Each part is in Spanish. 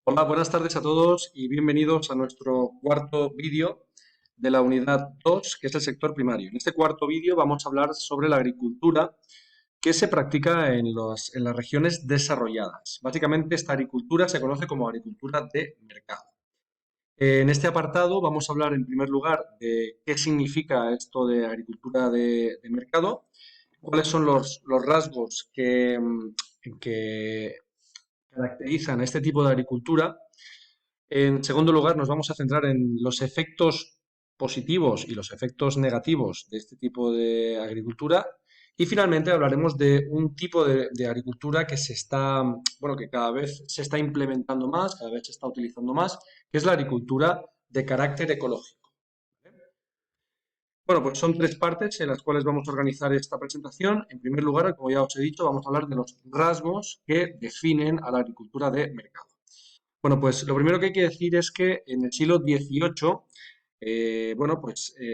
Hola, buenas tardes a todos y bienvenidos a nuestro cuarto vídeo de la unidad 2, que es el sector primario. En este cuarto vídeo vamos a hablar sobre la agricultura que se practica en las regiones desarrolladas. Básicamente, esta agricultura se conoce como agricultura de mercado. En este apartado vamos a hablar en primer lugar de qué significa esto de agricultura de mercado, cuáles son los rasgos que caracterizan este tipo de agricultura. En segundo lugar, nos vamos a centrar en los efectos positivos y los efectos negativos de este tipo de agricultura. Y finalmente hablaremos de un tipo de agricultura que que cada vez se está implementando más, cada vez se está utilizando más, que es la agricultura de carácter ecológico. Bueno, pues son tres partes en las cuales vamos a organizar esta presentación. En primer lugar, como ya os he dicho, vamos a hablar de los rasgos que definen a la agricultura de mercado. Bueno, pues lo primero que hay que decir es que en el siglo XVIII,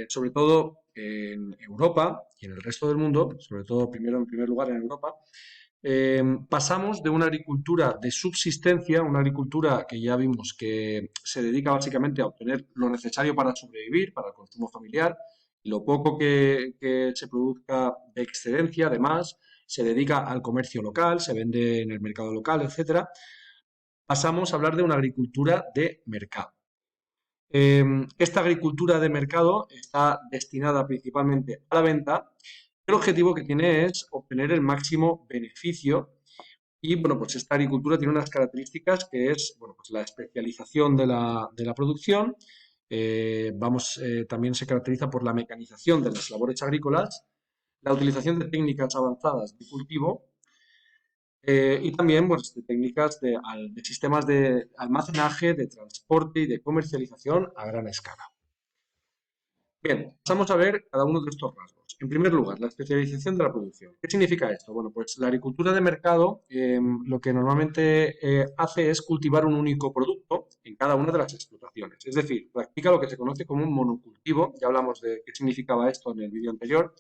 sobre todo en Europa y en el resto del mundo, sobre todo primero en primer lugar en Europa, pasamos de una agricultura de subsistencia, una agricultura que ya vimos que se dedica básicamente a obtener lo necesario para sobrevivir, para el consumo familiar, y lo poco que se produzca de excedencia, además, se dedica al comercio local, se vende en el mercado local, etcétera. Pasamos a hablar de una agricultura de mercado. Esta agricultura de mercado está destinada principalmente a la venta. El objetivo que tiene es obtener el máximo beneficio y bueno, pues esta agricultura tiene unas características que es bueno, pues la especialización de la producción. También se caracteriza por la mecanización de las labores agrícolas, la utilización de técnicas avanzadas de cultivo y también pues, de técnicas de sistemas de almacenaje, de transporte y de comercialización a gran escala. Bien, pasamos a ver cada uno de estos rasgos. En primer lugar, la especialización de la producción. ¿Qué significa esto? Bueno, pues la agricultura de mercado lo que normalmente hace es cultivar un único producto en cada una de las explotaciones. Es decir, practica lo que se conoce como un monocultivo. Ya hablamos de qué significaba esto en el vídeo anterior.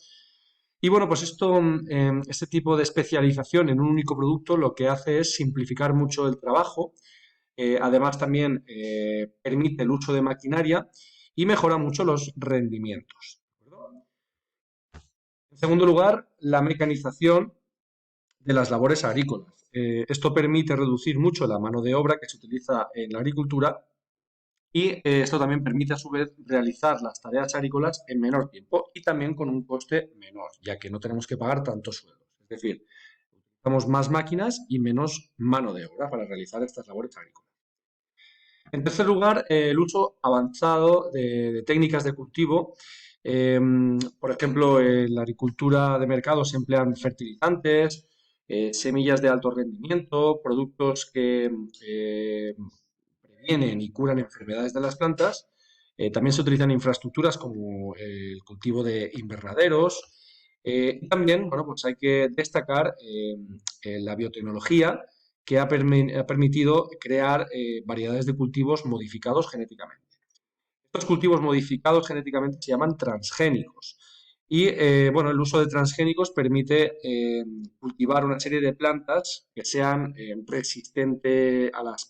Y bueno, pues este tipo de especialización en un único producto lo que hace es simplificar mucho el trabajo. Además, también permite el uso de maquinaria y mejora mucho los rendimientos. ¿De acuerdo? En segundo lugar, la mecanización de las labores agrícolas. Esto permite reducir mucho la mano de obra que se utiliza en la agricultura y esto también permite a su vez realizar las tareas agrícolas en menor tiempo y también con un coste menor, ya que no tenemos que pagar tantos sueldos. Es decir, utilizamos más máquinas y menos mano de obra para realizar estas labores agrícolas. En tercer lugar, el uso avanzado de técnicas de cultivo. Eh, por ejemplo, en la agricultura de mercado se emplean fertilizantes, semillas de alto rendimiento, productos que previenen y curan enfermedades de las plantas. También se utilizan infraestructuras como el cultivo de invernaderos. Y también, bueno, pues hay que destacar la biotecnología que ha permitido crear variedades de cultivos modificados genéticamente. Estos cultivos modificados genéticamente se llaman transgénicos. Y bueno, el uso de transgénicos permite cultivar una serie de plantas que sean resistentes a las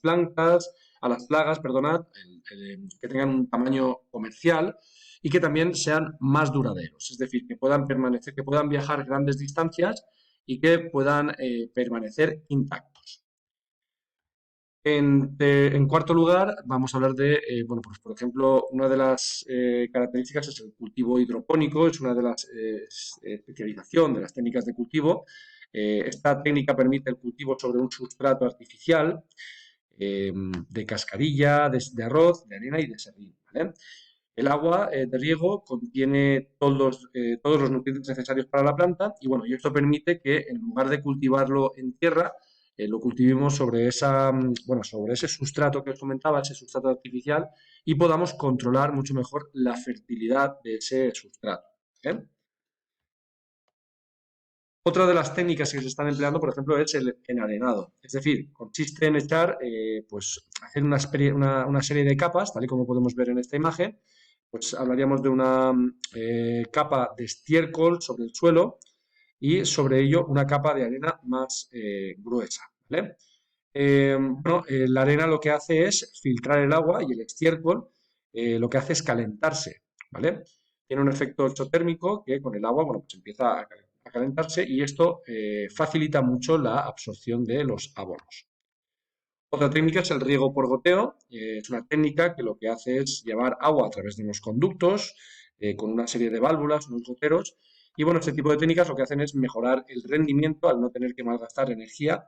plagas, perdonad, que tengan un tamaño comercial y que también sean más duraderos, es decir, que puedan permanecer, que puedan viajar grandes distancias y que puedan permanecer intactos. En cuarto lugar, vamos a hablar de, bueno, pues por ejemplo, una de las características es el cultivo hidropónico, es una de las especialización de las técnicas de cultivo. Esta técnica permite el cultivo sobre un sustrato artificial de cascarilla, de arroz, de arena y de serrín, ¿vale? El agua de riego contiene todos los nutrientes necesarios para la planta y bueno, y esto permite que en lugar de cultivarlo en tierra, lo cultivemos sobre ese sustrato que os comentaba, ese sustrato artificial, y podamos controlar mucho mejor la fertilidad de ese sustrato. ¿Eh? Otra de las técnicas que se están empleando, por ejemplo, es el enarenado. Es decir, consiste en hacer una serie de capas, tal y como podemos ver en esta imagen. Pues hablaríamos de una capa de estiércol sobre el suelo y sobre ello una capa de arena más gruesa, ¿vale? La arena lo que hace es filtrar el agua y el estiércol lo que hace es calentarse, ¿vale? Tiene un efecto exotérmico que con el agua, bueno, pues empieza a calentarse y esto facilita mucho la absorción de los abonos. Otra técnica es el riego por goteo. Es una técnica que lo que hace es llevar agua a través de unos conductos con una serie de válvulas, unos goteros. Y bueno, este tipo de técnicas lo que hacen es mejorar el rendimiento al no tener que malgastar energía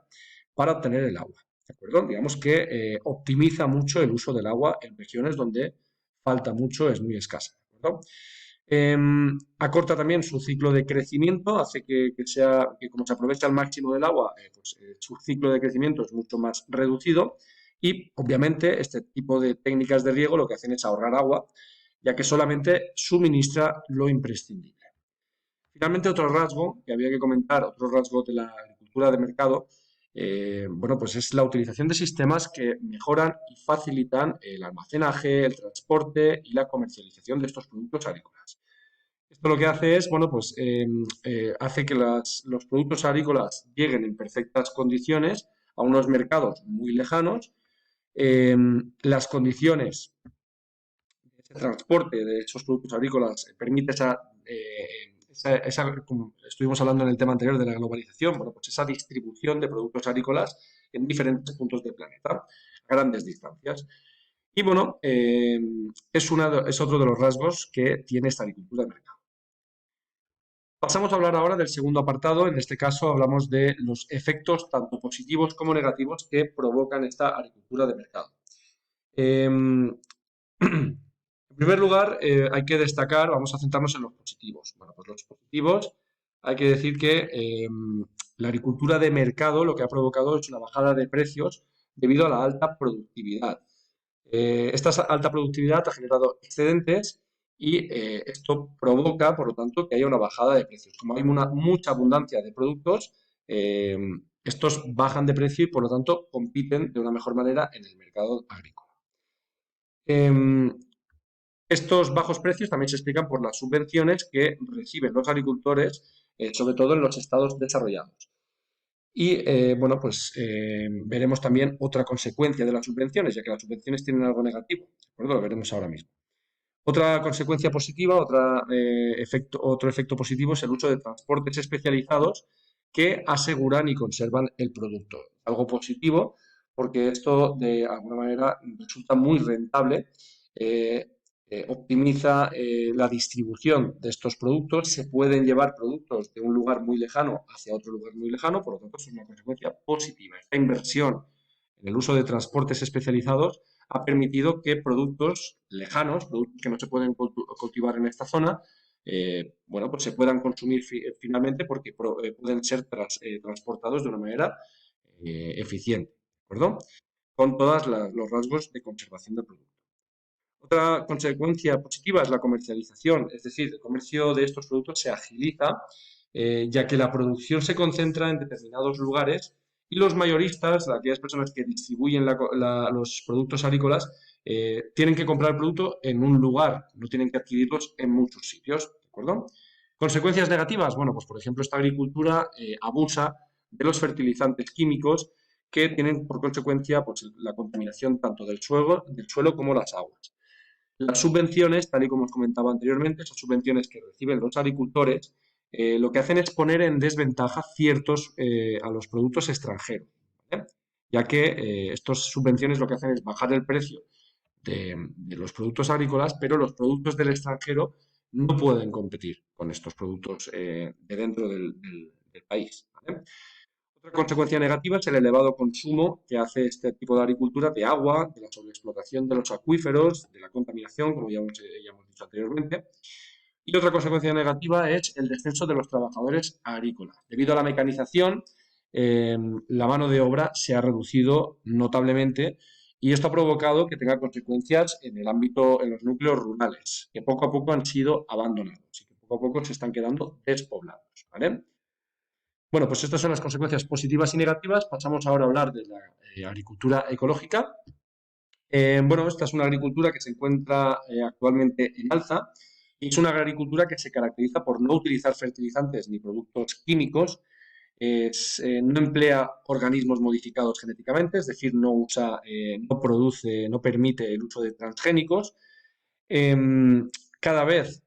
para obtener el agua. ¿De acuerdo? Digamos que optimiza mucho el uso del agua en regiones donde falta mucho, es muy escasa. ¿De acuerdo? Acorta también su ciclo de crecimiento, hace que como se aprovecha al máximo del agua, su ciclo de crecimiento es mucho más reducido y obviamente este tipo de técnicas de riego lo que hacen es ahorrar agua, ya que solamente suministra lo imprescindible. Finalmente, otro rasgo que había que comentar, otro rasgo de la agricultura de mercado, bueno, pues es la utilización de sistemas que mejoran y facilitan el almacenaje, el transporte y la comercialización de estos productos agrícolas. Esto lo que hace es, bueno, pues hace que los productos agrícolas lleguen en perfectas condiciones a unos mercados muy lejanos. Las condiciones de ese transporte de esos productos agrícolas permite como estuvimos hablando en el tema anterior de la globalización, bueno, pues esa distribución de productos agrícolas en diferentes puntos del planeta, a grandes distancias. Y bueno, es otro de los rasgos que tiene esta agricultura de mercado. Pasamos a hablar ahora del segundo apartado. En este caso hablamos de los efectos tanto positivos como negativos que provocan esta agricultura de mercado. En primer lugar, hay que destacar, vamos a centrarnos en los positivos. Bueno, pues los positivos, hay que decir que la agricultura de mercado lo que ha provocado es una bajada de precios debido a la alta productividad. Esta alta productividad ha generado excedentes y esto provoca, por lo tanto, que haya una bajada de precios. Como hay mucha abundancia de productos, eh, estos bajan de precio y, por lo tanto, compiten de una mejor manera en el mercado agrícola. Estos bajos precios también se explican por las subvenciones que reciben los agricultores, sobre todo en los estados desarrollados. Y bueno, pues veremos también otra consecuencia de las subvenciones, ya que las subvenciones tienen algo negativo. ¿De acuerdo? Lo veremos ahora mismo. Otra consecuencia positiva, otro efecto positivo es el uso de transportes especializados que aseguran y conservan el producto. Algo positivo porque esto de alguna manera resulta muy rentable, eh, optimiza la distribución de estos productos, se pueden llevar productos de un lugar muy lejano hacia otro lugar muy lejano, por lo tanto es una consecuencia positiva. Esta inversión en el uso de transportes especializados ha permitido que productos lejanos, productos que no se pueden cultivar en esta zona, bueno, pues se puedan consumir finalmente porque pueden ser transportados de una manera eficiente, ¿de acuerdo? Con todos los rasgos de conservación del producto. Otra consecuencia positiva es la comercialización, es decir, el comercio de estos productos se agiliza, ya que la producción se concentra en determinados lugares y los mayoristas, aquellas personas que distribuyen los productos agrícolas, tienen que comprar el producto en un lugar, no tienen que adquirirlos en muchos sitios, ¿de acuerdo? Consecuencias negativas, bueno, pues por ejemplo esta agricultura abusa de los fertilizantes químicos que tienen por consecuencia pues, la contaminación tanto del suelo como las aguas. Las subvenciones, tal y como os comentaba anteriormente, esas subvenciones que reciben los agricultores, lo que hacen es poner en desventaja ciertos a los productos extranjeros, ¿vale? Ya que estas subvenciones lo que hacen es bajar el precio de los productos agrícolas, pero los productos del extranjero no pueden competir con estos productos de dentro del país, ¿vale? Otra consecuencia negativa es el elevado consumo que hace este tipo de agricultura de agua, de la sobreexplotación de los acuíferos, de la contaminación, como ya hemos dicho anteriormente. Y otra consecuencia negativa es el descenso de los trabajadores agrícolas. Debido a la mecanización, la mano de obra se ha reducido notablemente y esto ha provocado que tenga consecuencias en el ámbito, en los núcleos rurales, que poco a poco han sido abandonados y que poco a poco se están quedando despoblados, ¿vale? Bueno, pues estas son las consecuencias positivas y negativas. Pasamos ahora a hablar de la agricultura ecológica. Bueno, esta es una agricultura que se encuentra actualmente en alza y es una agricultura que se caracteriza por no utilizar fertilizantes ni productos químicos, no emplea organismos modificados genéticamente, es decir, no produce, no permite el uso de transgénicos. Cada vez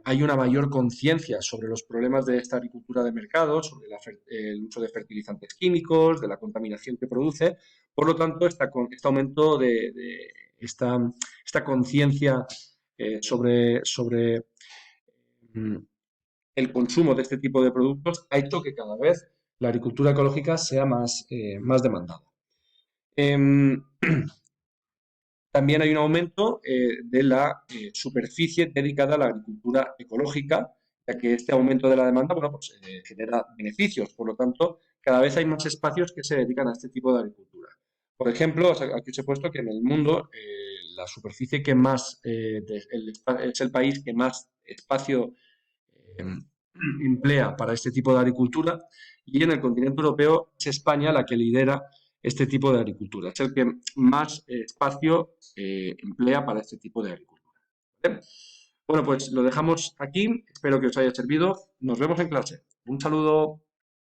hay una mayor conciencia sobre los problemas de esta agricultura de mercado, sobre el uso de fertilizantes químicos, de la contaminación que produce. Por lo tanto, este aumento de esta conciencia sobre mm, el consumo de este tipo de productos ha hecho que cada vez la agricultura ecológica sea más demandada. Em, También hay un aumento de la superficie dedicada a la agricultura ecológica, ya que este aumento de la demanda, bueno, pues, genera beneficios. Por lo tanto, cada vez hay más espacios que se dedican a este tipo de agricultura. Por ejemplo, aquí os he puesto que en el mundo la superficie que más es el país que más espacio eh, emplea para este tipo de agricultura, y en el continente europeo es España la que lidera este tipo de agricultura. Es el que más espacio emplea para este tipo de agricultura. ¿Vale? Bueno, pues lo dejamos aquí. Espero que os haya servido. Nos vemos en clase. Un saludo.